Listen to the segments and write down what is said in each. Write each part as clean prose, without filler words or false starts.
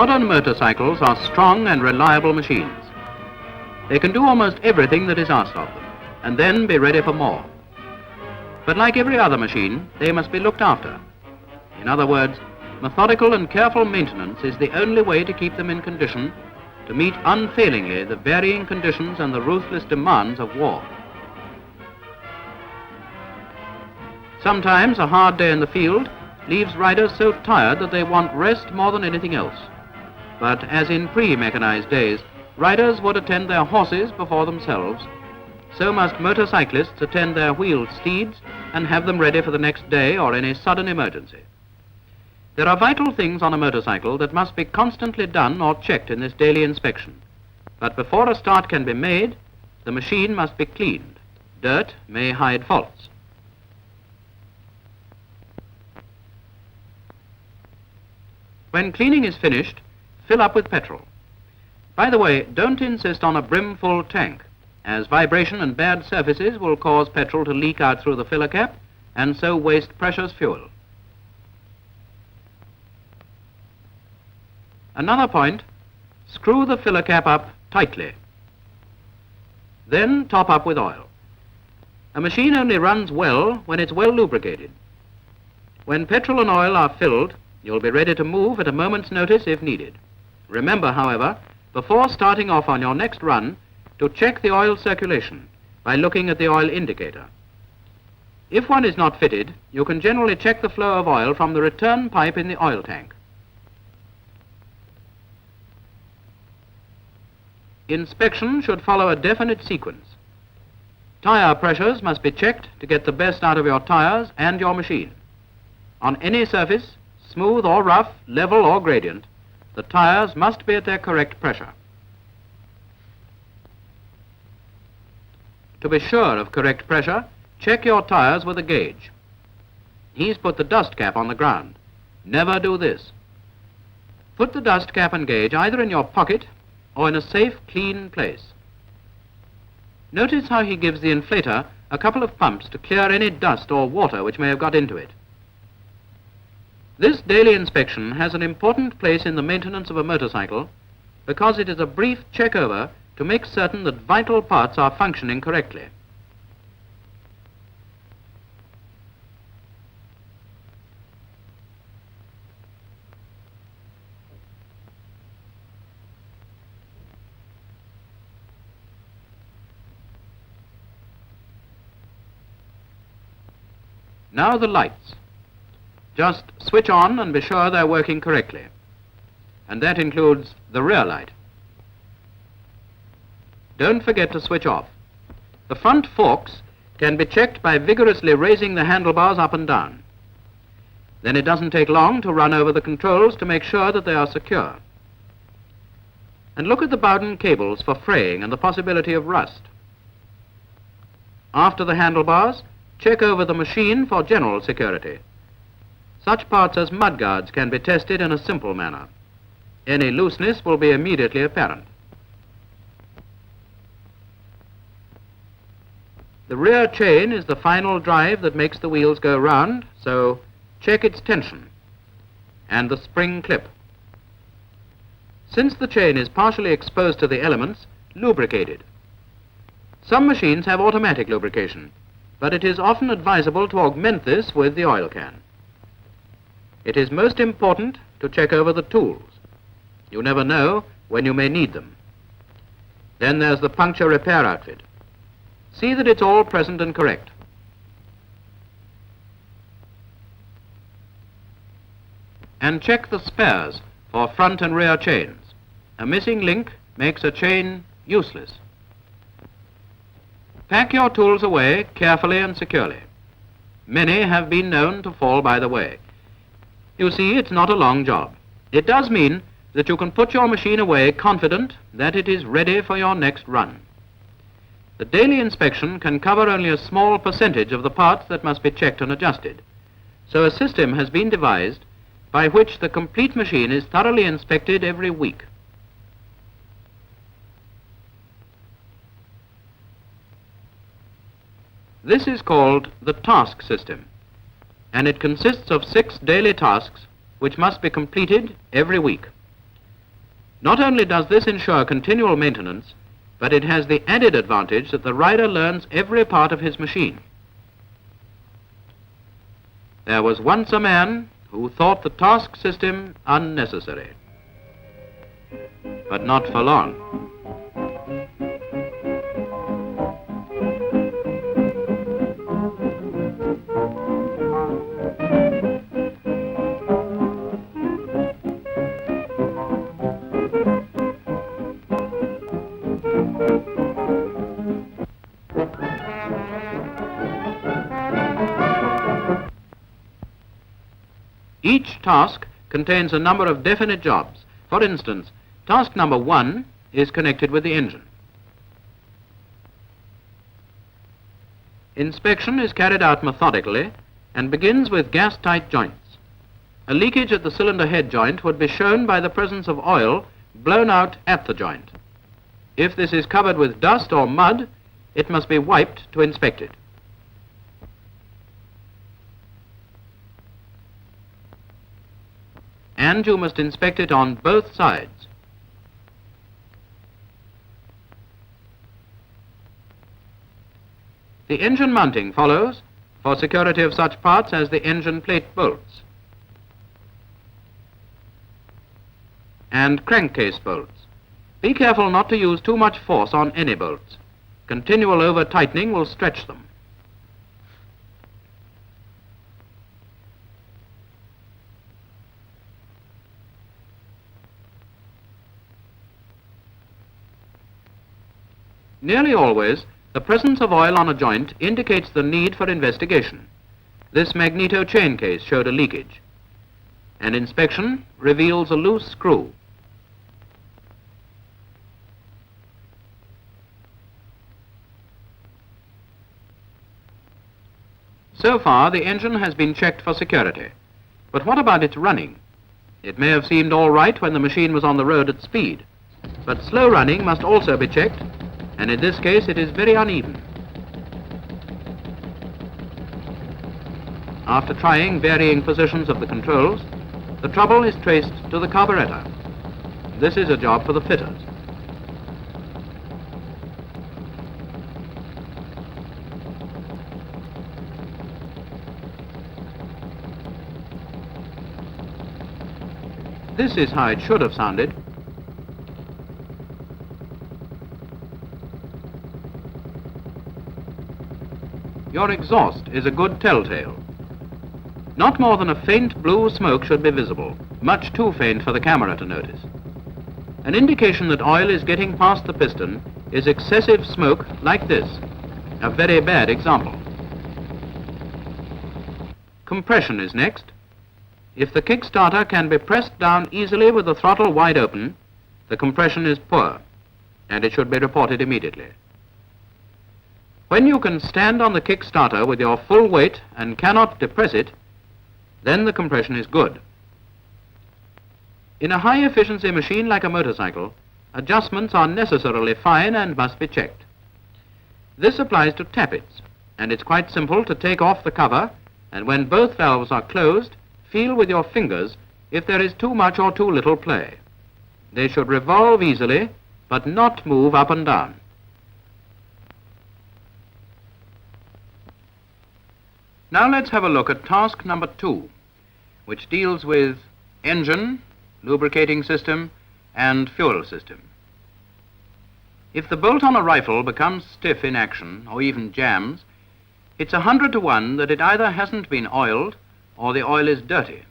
Modern motorcycles are strong and reliable machines. They can do almost everything that is asked of them, and then be ready for more. But like every other machine, they must be looked after. In other words, methodical and careful maintenance is the only way to keep them in condition to meet unfailingly the varying conditions and the ruthless demands of war. Sometimes a hard day in the field leaves riders so tired that they want rest more than anything else. But as in pre-mechanized days, riders would attend their horses before themselves, so must motorcyclists attend their wheeled steeds and have them ready for the next day or any sudden emergency. There are vital things on a motorcycle that must be constantly done or checked in this daily inspection. But before a start can be made, the machine must be cleaned. Dirt may hide faults. When cleaning is finished, fill up with petrol. By the way, don't insist on a brim-full tank, as vibration and bad surfaces will cause petrol to leak out through the filler cap and so waste precious fuel. Another point, screw the filler cap up tightly. Then top up with oil. A machine only runs well when it's well lubricated. When petrol and oil are filled, you'll be ready to move at a moment's notice if needed. Remember, however, before starting off on your next run, to check the oil circulation by looking at the oil indicator. If one is not fitted, you can generally check the flow of oil from the return pipe in the oil tank. Inspection should follow a definite sequence. Tire pressures must be checked to get the best out of your tires and your machine. On any surface, smooth or rough, level or gradient, the tires must be at their correct pressure. To be sure of correct pressure, check your tires with a gauge. He's put the dust cap on the ground. Never do this. Put the dust cap and gauge either in your pocket or in a safe, clean place. Notice how he gives the inflator a couple of pumps to clear any dust or water which may have got into it. This daily inspection has an important place in the maintenance of a motorcycle because it is a brief check-over to make certain that vital parts are functioning correctly. Now the lights. Just switch on and be sure they're working correctly. And that includes the rear light. Don't forget to switch off. The front forks can be checked by vigorously raising the handlebars up and down. Then it doesn't take long to run over the controls to make sure that they are secure. And look at the Bowden cables for fraying and the possibility of rust. After the handlebars, check over the machine for general security. Such parts as mudguards can be tested in a simple manner. Any looseness will be immediately apparent. The rear chain is the final drive that makes the wheels go round, so check its tension and the spring clip. Since the chain is partially exposed to the elements, lubricate it. Some machines have automatic lubrication, but it is often advisable to augment this with the oil can. It is most important to check over the tools. You never know when you may need them. Then there's the puncture repair outfit. See that it's all present and correct. And check the spares for front and rear chains. A missing link makes a chain useless. Pack your tools away carefully and securely. Many have been known to fall by the way. You see, it's not a long job. It does mean that you can put your machine away confident that it is ready for your next run. The daily inspection can cover only a small percentage of the parts that must be checked and adjusted. So a system has been devised by which the complete machine is thoroughly inspected every week. This is called the task system, and it consists of 6 daily tasks which must be completed every week. Not only does this ensure continual maintenance, but it has the added advantage that the rider learns every part of his machine. There was once a man who thought the task system unnecessary, but not for long. Each task contains a number of definite jobs. For instance, task number 1 is connected with the engine. Inspection is carried out methodically and begins with gas-tight joints. A leakage at the cylinder head joint would be shown by the presence of oil blown out at the joint. If this is covered with dust or mud, it must be wiped to inspect it. And you must inspect it on both sides. The engine mounting follows for security of such parts as the engine plate bolts and crankcase bolts. Be careful not to use too much force on any bolts. Continual over-tightening will stretch them. Nearly always, the presence of oil on a joint indicates the need for investigation. This magneto chain case showed a leakage, and inspection reveals a loose screw. So far, the engine has been checked for security. But what about its running? It may have seemed all right when the machine was on the road at speed, but slow running must also be checked, and in this case it is very uneven. After trying varying positions of the controls, the trouble is traced to the carburetor. This is a job for the fitters. This is how it should have sounded. Your exhaust is a good telltale. Not more than a faint blue smoke should be visible, much too faint for the camera to notice. An indication that oil is getting past the piston is excessive smoke like this, a very bad example. Compression is next. If the kickstarter can be pressed down easily with the throttle wide open, the compression is poor, and it should be reported immediately. When you can stand on the kickstarter with your full weight and cannot depress it, then the compression is good. In a high-efficiency machine like a motorcycle, adjustments are necessarily fine and must be checked. This applies to tappets, and it's quite simple to take off the cover, and when both valves are closed, feel with your fingers if there is too much or too little play. They should revolve easily, but not move up and down. Now let's have a look at task number 2, which deals with engine, lubricating system, and fuel system. If the bolt on a rifle becomes stiff in action, or even jams, it's 100 to 1 that it either hasn't been oiled or the oil is dirty.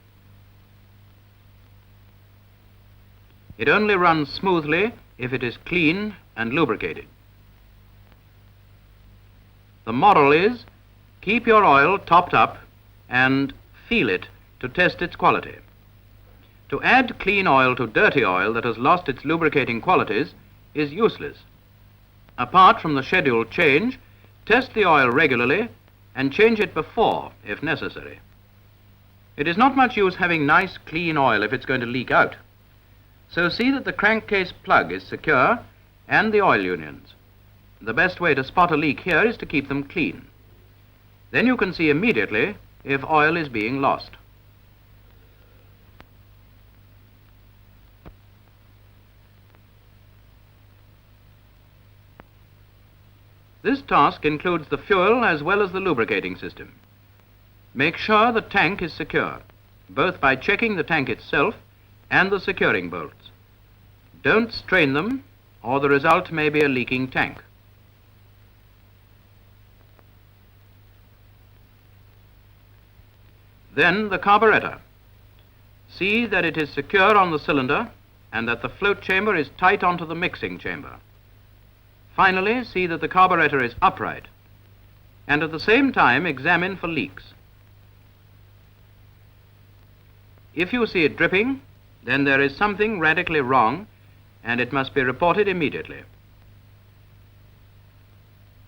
It only runs smoothly if it is clean and lubricated. The moral is, keep your oil topped up and feel it to test its quality. To add clean oil to dirty oil that has lost its lubricating qualities is useless. Apart from the scheduled change, test the oil regularly and change it before, if necessary. It is not much use having nice clean oil if it's going to leak out. So see that the crankcase plug is secure and the oil unions. The best way to spot a leak here is to keep them clean. Then you can see immediately if oil is being lost. This task includes the fuel as well as the lubricating system. Make sure the tank is secure, both by checking the tank itself and the securing bolts. Don't strain them, or the result may be a leaking tank. Then the carburetor. See that it is secure on the cylinder and that the float chamber is tight onto the mixing chamber. Finally, see that the carburetor is upright, and at the same time examine for leaks. If you see it dripping, then there is something radically wrong and it must be reported immediately.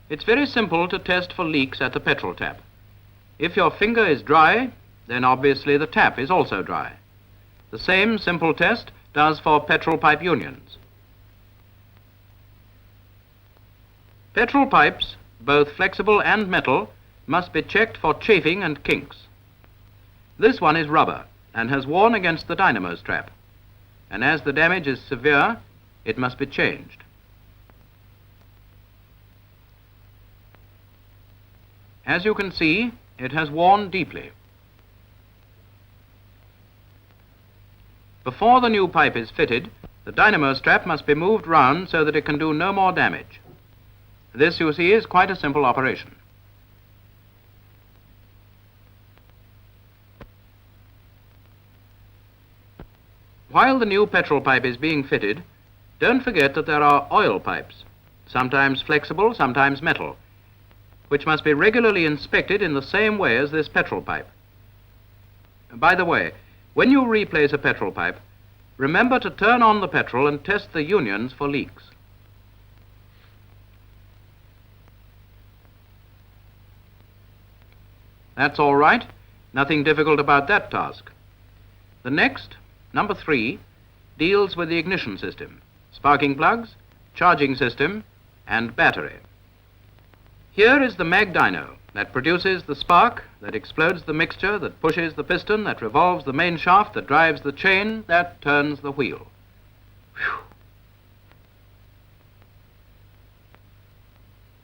It's very simple to test for leaks at the petrol tap. If your finger is dry, then obviously the tap is also dry. The same simple test does for petrol pipe unions. Petrol pipes, both flexible and metal, must be checked for chafing and kinks. This one is rubber and has worn against the dynamo strap, and as the damage is severe, it must be changed. As you can see, it has worn deeply. Before the new pipe is fitted, the dynamo strap must be moved round so that it can do no more damage. This, you see, is quite a simple operation. While the new petrol pipe is being fitted, don't forget that there are oil pipes, sometimes flexible, sometimes metal, which must be regularly inspected in the same way as this petrol pipe. By the way, when you replace a petrol pipe, remember to turn on the petrol and test the unions for leaks. That's all right. Nothing difficult about that task. The next, number 3, deals with the ignition system, sparking plugs, charging system, and battery. Here is the mag dyno that produces the spark, that explodes the mixture, that pushes the piston, that revolves the main shaft, that drives the chain, that turns the wheel. Whew.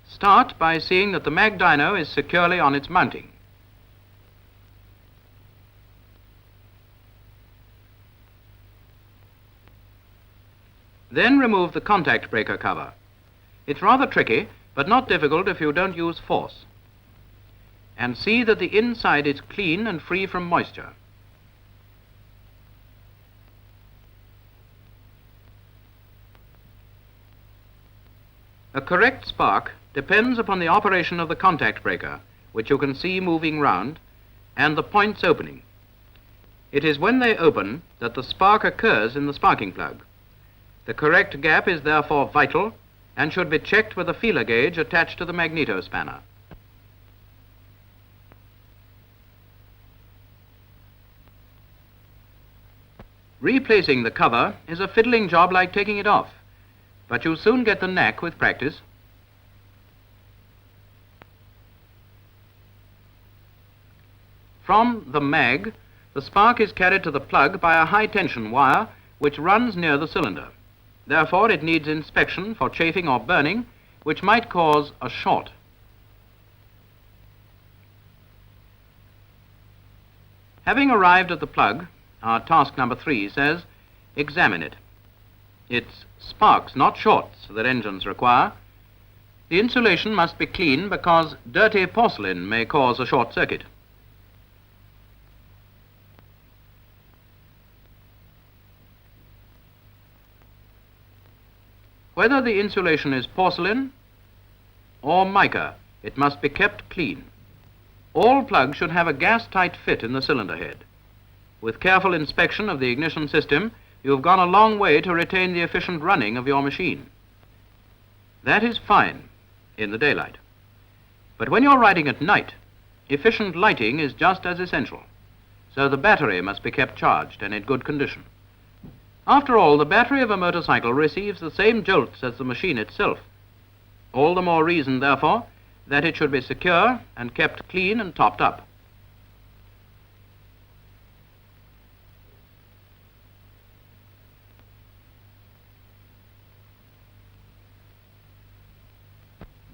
Start by seeing that the mag dyno is securely on its mounting. Then remove the contact breaker cover. It's rather tricky, but not difficult if you don't use force. And see that the inside is clean and free from moisture. A correct spark depends upon the operation of the contact breaker, which you can see moving round, and the points opening. It is when they open that the spark occurs in the sparking plug. The correct gap is therefore vital and should be checked with a feeler gauge attached to the magneto spanner. Replacing the cover is a fiddling job like taking it off, but you soon get the knack with practice. From the mag, the spark is carried to the plug by a high-tension wire which runs near the cylinder. Therefore, it needs inspection for chafing or burning, which might cause a short. Having arrived at the plug, our task number 3 says, examine it. It's sparks, not shorts, that engines require. The insulation must be clean because dirty porcelain may cause a short circuit. Whether the insulation is porcelain or mica, it must be kept clean. All plugs should have a gas-tight fit in the cylinder head. With careful inspection of the ignition system, you have gone a long way to retain the efficient running of your machine. That is fine in the daylight. But when you're riding at night, efficient lighting is just as essential. So the battery must be kept charged and in good condition. After all, the battery of a motorcycle receives the same jolts as the machine itself. All the more reason, therefore, that it should be secure and kept clean and topped up.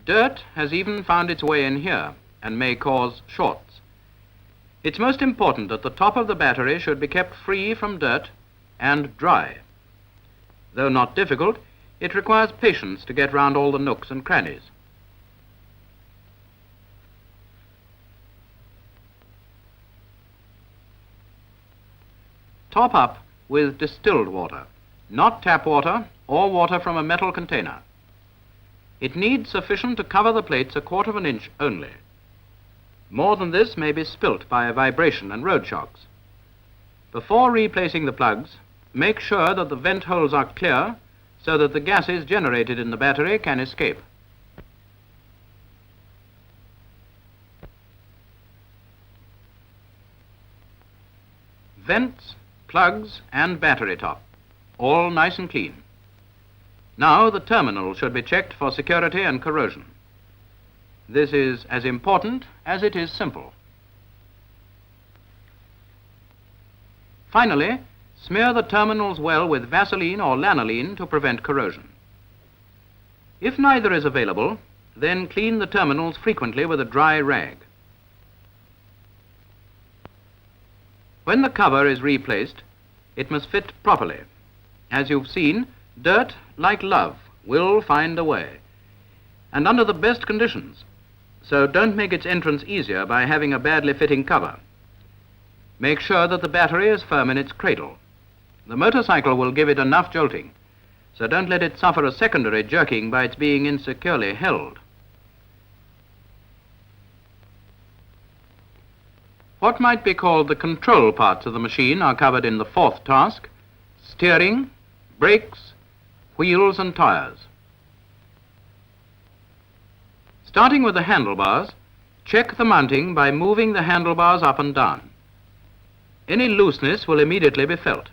Dirt has even found its way in here and may cause shorts. It's most important that the top of the battery should be kept free from dirt and dry. Though not difficult, it requires patience to get round all the nooks and crannies. Top up with distilled water, not tap water or water from a metal container. It needs sufficient to cover the plates 1/4 inch only. More than this may be spilt by a vibration and road shocks. Before replacing the plugs, make sure that the vent holes are clear so that the gases generated in the battery can escape. Vents, plugs and battery top, all nice and clean. Now the terminal should be checked for security and corrosion. This is as important as it is simple. Finally, smear the terminals well with Vaseline or lanolene to prevent corrosion. If neither is available, then clean the terminals frequently with a dry rag. When the cover is replaced, it must fit properly. As you've seen, dirt, like love, will find a way, and under the best conditions. So don't make its entrance easier by having a badly fitting cover. Make sure that the battery is firm in its cradle. The motorcycle will give it enough jolting, so don't let it suffer a secondary jerking by its being insecurely held. What might be called the control parts of the machine are covered in the 4th task: steering, brakes, wheels and tires. Starting with the handlebars, check the mounting by moving the handlebars up and down. Any looseness will immediately be felt.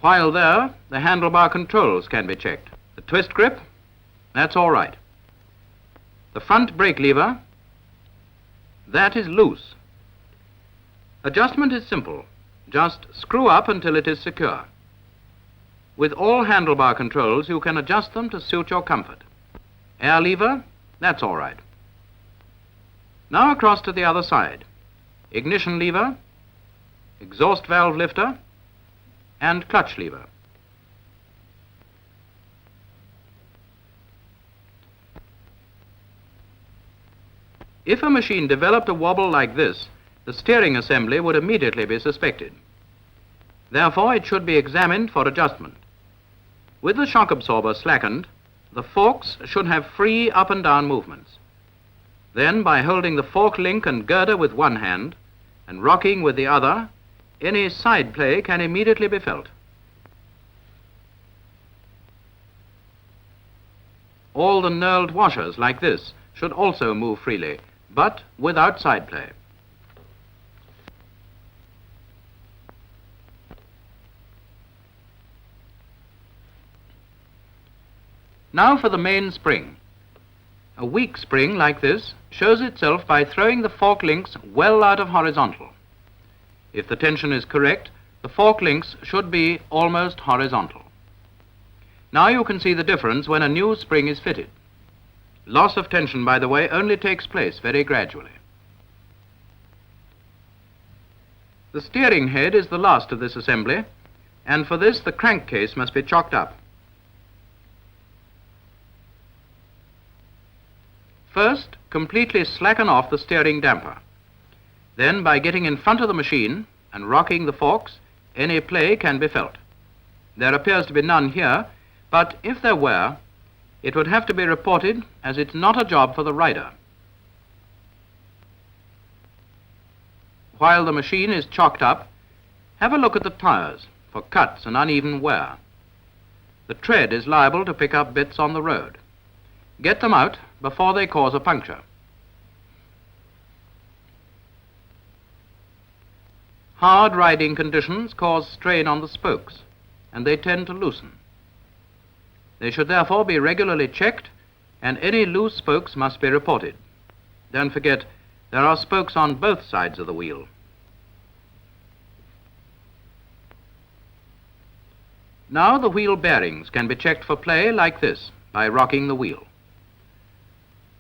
While there, the handlebar controls can be checked. The twist grip, that's all right. The front brake lever, that is loose. Adjustment is simple. Just screw up until it is secure. With all handlebar controls, you can adjust them to suit your comfort. Air lever, that's all right. Now across to the other side. Ignition lever, exhaust valve lifter, and clutch lever. If a machine developed a wobble like this, the steering assembly would immediately be suspected. Therefore, it should be examined for adjustment. With the shock absorber slackened, the forks should have free up and down movements. Then, by holding the fork link and girder with one hand and rocking with the other, any side play can immediately be felt. All the knurled washers, like this, should also move freely, but without side play. Now for the main spring. A weak spring like this shows itself by throwing the fork links well out of horizontal. If the tension is correct, the fork links should be almost horizontal. Now you can see the difference when a new spring is fitted. Loss of tension, by the way, only takes place very gradually. The steering head is the last of this assembly, and for this the crankcase must be chocked up. First, completely slacken off the steering damper. Then, by getting in front of the machine and rocking the forks, any play can be felt. There appears to be none here, but if there were, it would have to be reported, as it's not a job for the rider. While the machine is chocked up, have a look at the tires for cuts and uneven wear. The tread is liable to pick up bits on the road. Get them out before they cause a puncture. Hard riding conditions cause strain on the spokes, and they tend to loosen. They should therefore be regularly checked, and any loose spokes must be reported. Don't forget, there are spokes on both sides of the wheel. Now the wheel bearings can be checked for play like this, by rocking the wheel.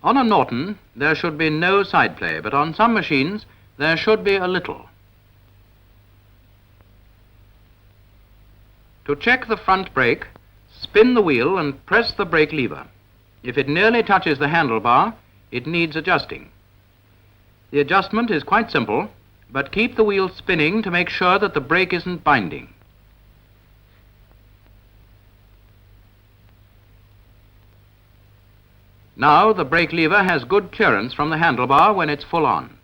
On a Norton, there should be no side play, but on some machines, there should be a little. To check the front brake, spin the wheel and press the brake lever. If it nearly touches the handlebar, it needs adjusting. The adjustment is quite simple, but keep the wheel spinning to make sure that the brake isn't binding. Now the brake lever has good clearance from the handlebar when it's full on.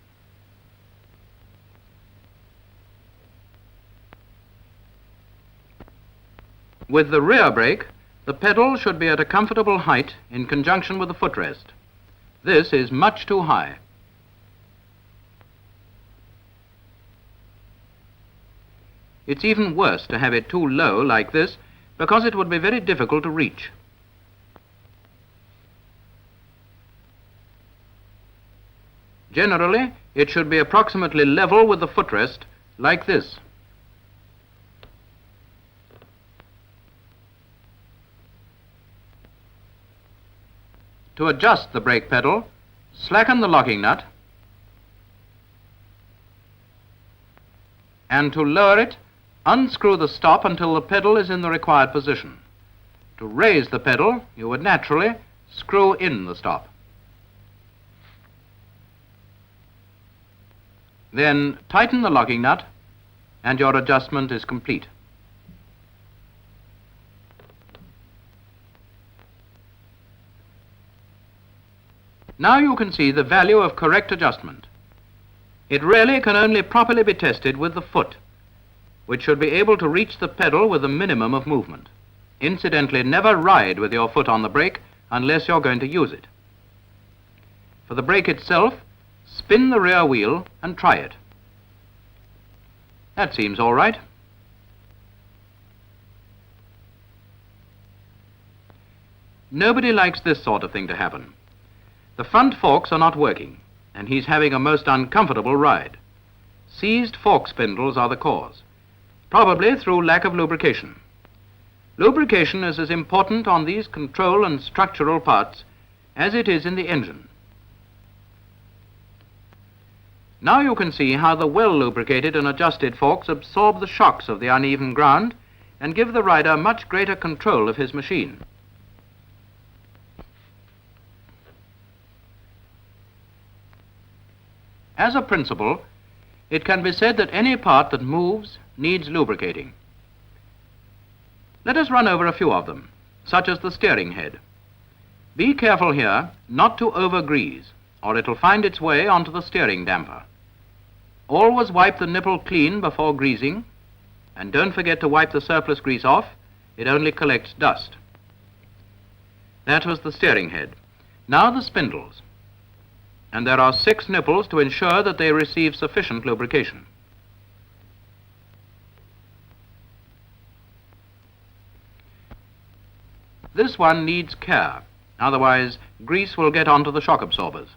With the rear brake, the pedal should be at a comfortable height in conjunction with the footrest. This is much too high. It's even worse to have it too low like this, because it would be very difficult to reach. Generally, it should be approximately level with the footrest, like this. To adjust the brake pedal, slacken the locking nut, and to lower it, unscrew the stop until the pedal is in the required position. To raise the pedal, you would naturally screw in the stop. Then tighten the locking nut, and your adjustment is complete. Now you can see the value of correct adjustment. It really can only properly be tested with the foot, which should be able to reach the pedal with a minimum of movement. Incidentally, never ride with your foot on the brake unless you're going to use it. For the brake itself, spin the rear wheel and try it. That seems all right. Nobody likes this sort of thing to happen. The front forks are not working, and he's having a most uncomfortable ride. Seized fork spindles are the cause, probably through lack of lubrication. Lubrication is as important on these control and structural parts as it is in the engine. Now you can see how the well-lubricated and adjusted forks absorb the shocks of the uneven ground and give the rider much greater control of his machine. As a principle, it can be said that any part that moves needs lubricating. Let us run over a few of them, such as the steering head. Be careful here not to over-grease, or it'll find its way onto the steering damper. Always wipe the nipple clean before greasing, and don't forget to wipe the surplus grease off. It only collects dust. That was the steering head. Now the spindles. And there are 6 nipples to ensure that they receive sufficient lubrication. This one needs care, otherwise grease will get onto the shock absorbers.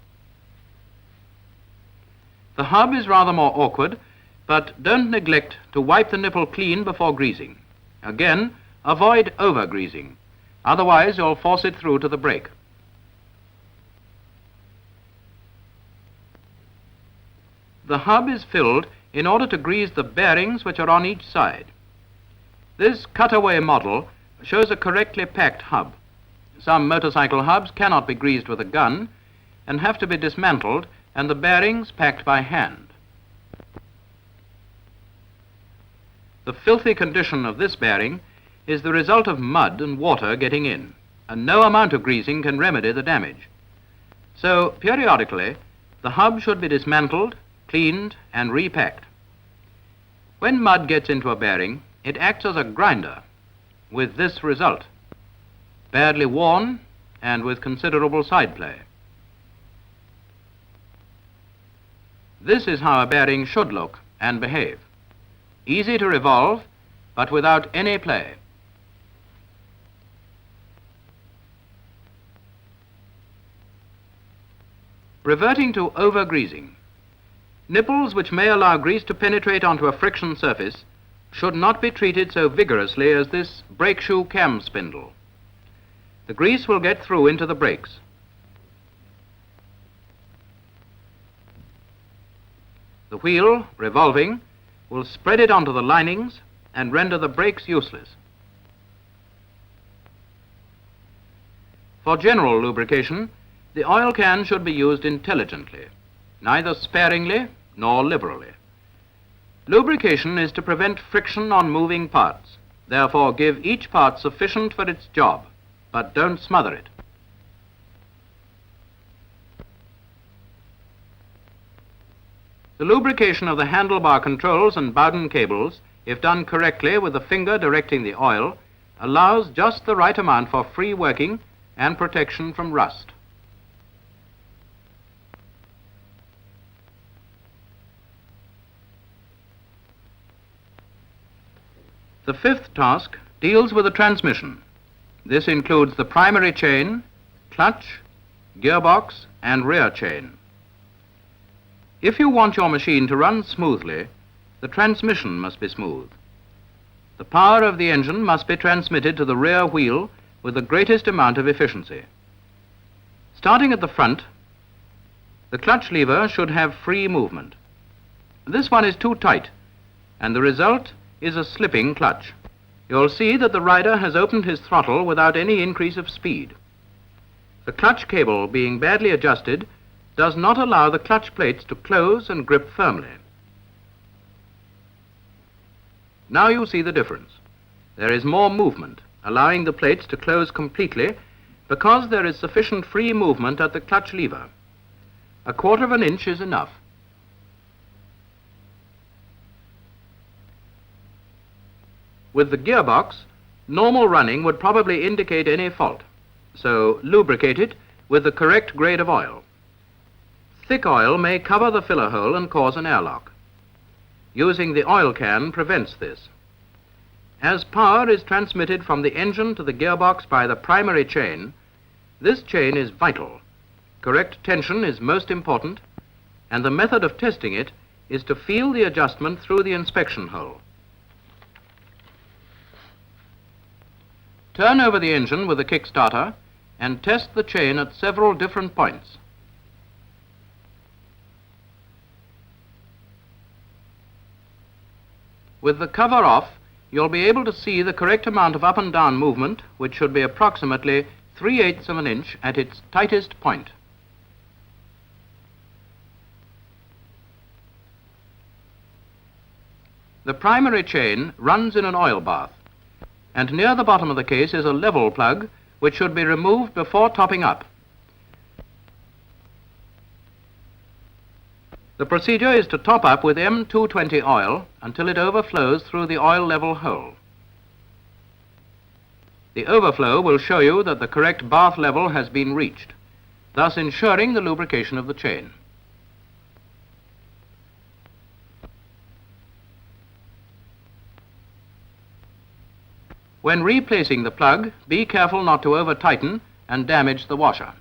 The hub is rather more awkward, but don't neglect to wipe the nipple clean before greasing. Again, avoid over-greasing, otherwise you'll force it through to the brake. The hub is filled in order to grease the bearings which are on each side. This cutaway model shows a correctly packed hub. Some motorcycle hubs cannot be greased with a gun and have to be dismantled and the bearings packed by hand. The filthy condition of this bearing is the result of mud and water getting in, and no amount of greasing can remedy the damage. So, periodically, the hub should be dismantled, cleaned, and repacked. When mud gets into a bearing, it acts as a grinder, with this result: badly worn and with considerable side play. This is how a bearing should look and behave. Easy to revolve, but without any play. Reverting to over-greasing. Nipples which may allow grease to penetrate onto a friction surface should not be treated so vigorously as this brake shoe cam spindle. The grease will get through into the brakes. The wheel, revolving, will spread it onto the linings and render the brakes useless. For general lubrication, the oil can should be used intelligently, neither sparingly nor liberally. Lubrication is to prevent friction on moving parts. Therefore, give each part sufficient for its job, but don't smother it. The lubrication of the handlebar controls and Bowden cables, if done correctly with the finger directing the oil, allows just the right amount for free working and protection from rust. The fifth task deals with the transmission. This includes the primary chain, clutch, gearbox, and rear chain. If you want your machine to run smoothly, the transmission must be smooth. The power of the engine must be transmitted to the rear wheel with the greatest amount of efficiency. Starting at the front, the clutch lever should have free movement. This one is too tight, and the result is a slipping clutch. You'll see that the rider has opened his throttle without any increase of speed. The clutch cable, being badly adjusted, does not allow the clutch plates to close and grip firmly. Now you see the difference. There is more movement, allowing the plates to close completely because there is sufficient free movement at the clutch lever. 1/4 inch is enough. With the gearbox, normal running would probably indicate any fault, so lubricate it with the correct grade of oil. Thick oil may cover the filler hole and cause an airlock. Using the oil can prevents this. As power is transmitted from the engine to the gearbox by the primary chain, this chain is vital. Correct tension is most important, and the method of testing it is to feel the adjustment through the inspection hole. Turn over the engine with the kickstarter and test the chain at several different points. With the cover off, you'll be able to see the correct amount of up and down movement, which should be approximately 3/8 inch at its tightest point. The primary chain runs in an oil bath, and near the bottom of the case is a level plug which should be removed before topping up. The procedure is to top up with M220 oil until it overflows through the oil level hole. The overflow will show you that the correct bath level has been reached, thus ensuring the lubrication of the chain. When replacing the plug, be careful not to over-tighten and damage the washer.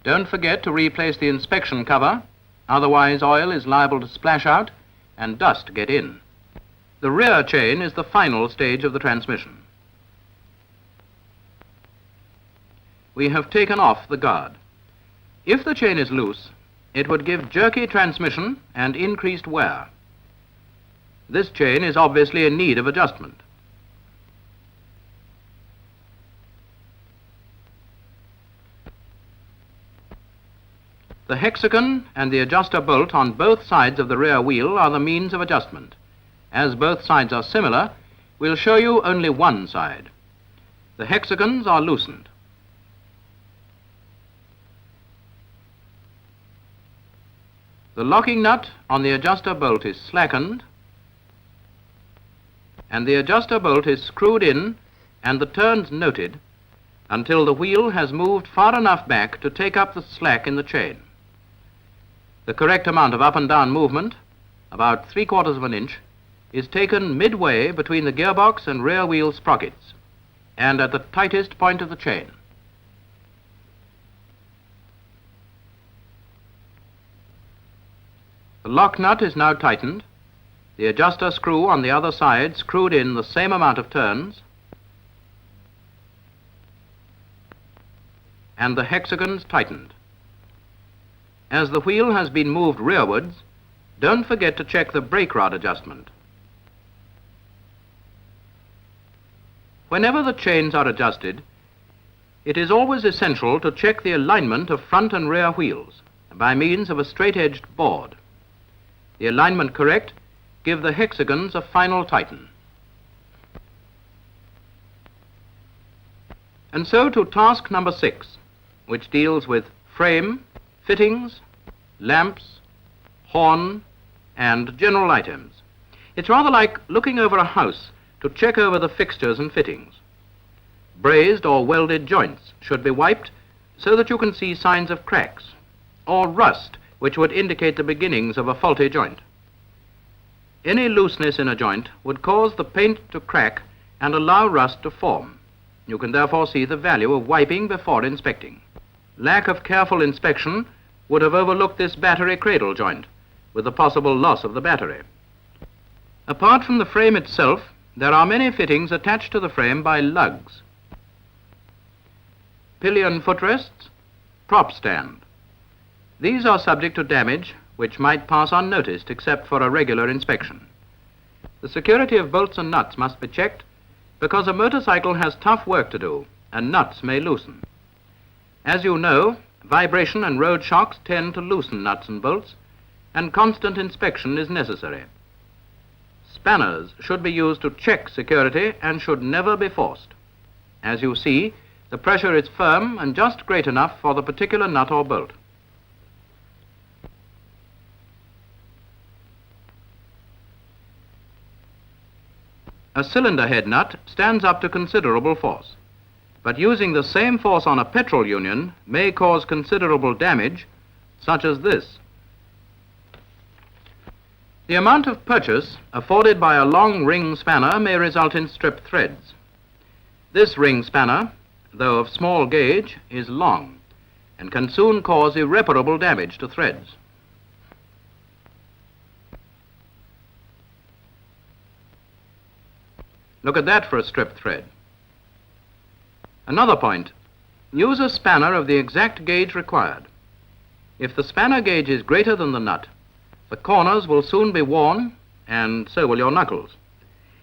Don't forget to replace the inspection cover, otherwise oil is liable to splash out and dust get in. The rear chain is the final stage of the transmission. We have taken off the guard. If the chain is loose, it would give jerky transmission and increased wear. This chain is obviously in need of adjustment. The hexagon and the adjuster bolt on both sides of the rear wheel are the means of adjustment. As both sides are similar, we'll show you only one side. The hexagons are loosened. The locking nut on the adjuster bolt is slackened, and the adjuster bolt is screwed in and the turns noted until the wheel has moved far enough back to take up the slack in the chain. The correct amount of up and down movement, about 3/4 inch, is taken midway between the gearbox and rear wheel sprockets and at the tightest point of the chain. The lock nut is now tightened, the adjuster screw on the other side screwed in the same amount of turns, and the hexagons tightened. As the wheel has been moved rearwards, don't forget to check the brake rod adjustment. Whenever the chains are adjusted, it is always essential to check the alignment of front and rear wheels by means of a straight-edged board. The alignment correct, give the hexagons a final tighten. And so to task number 6, which deals with frame, fittings, lamps, horn, and general items. It's rather like looking over a house to check over the fixtures and fittings. Brazed or welded joints should be wiped so that you can see signs of cracks or rust, which would indicate the beginnings of a faulty joint. Any looseness in a joint would cause the paint to crack and allow rust to form. You can therefore see the value of wiping before inspecting. Lack of careful inspection would have overlooked this battery cradle joint, with the possible loss of the battery. Apart from the frame itself, there are many fittings attached to the frame by lugs. Pillion footrests, prop stand. These are subject to damage which might pass unnoticed except for a regular inspection. The security of bolts and nuts must be checked because a motorcycle has tough work to do and nuts may loosen. As you know, vibration and road shocks tend to loosen nuts and bolts, and constant inspection is necessary. Spanners should be used to check security and should never be forced. As you see, the pressure is firm and just great enough for the particular nut or bolt. A cylinder head nut stands up to considerable force, but using the same force on a petrol union may cause considerable damage, such as this. The amount of purchase afforded by a long ring spanner may result in stripped threads. This ring spanner, though of small gauge, is long and can soon cause irreparable damage to threads. Look at that for a stripped thread. Another point, use a spanner of the exact gauge required. If the spanner gauge is greater than the nut, the corners will soon be worn, and so will your knuckles.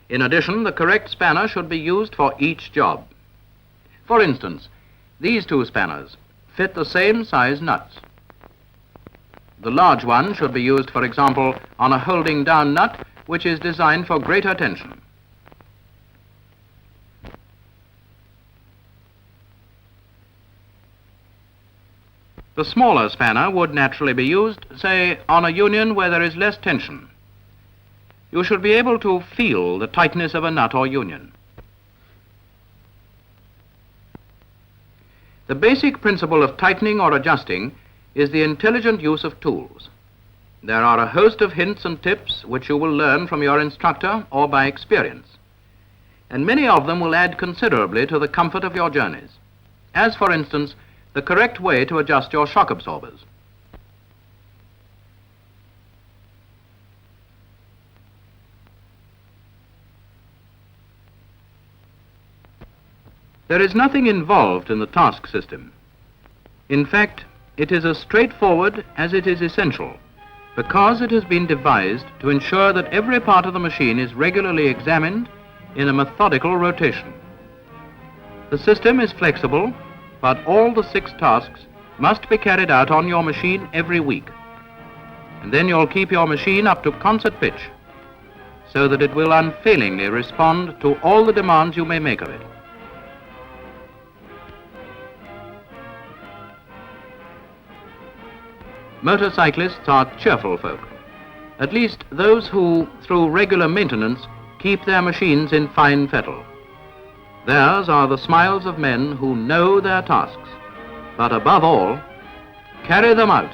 In addition, the correct spanner should be used for each job. For instance, these two spanners fit the same size nuts. The large one should be used, for example, on a holding down nut, which is designed for greater tension. The smaller spanner would naturally be used, say, on a union where there is less tension. You should be able to feel the tightness of a nut or union. The basic principle of tightening or adjusting is the intelligent use of tools. There are a host of hints and tips which you will learn from your instructor or by experience, and many of them will add considerably to the comfort of your journeys, as for instance, the correct way to adjust your shock absorbers. There is nothing involved in the task system. In fact, it is as straightforward as it is essential, because it has been devised to ensure that every part of the machine is regularly examined in a methodical rotation. The system is flexible, but all the 6 tasks must be carried out on your machine every week. And then you'll keep your machine up to concert pitch, so that it will unfailingly respond to all the demands you may make of it. Motorcyclists are cheerful folk, at least those who, through regular maintenance, keep their machines in fine fettle. Theirs are the smiles of men who know their tasks, but above all, carry them out.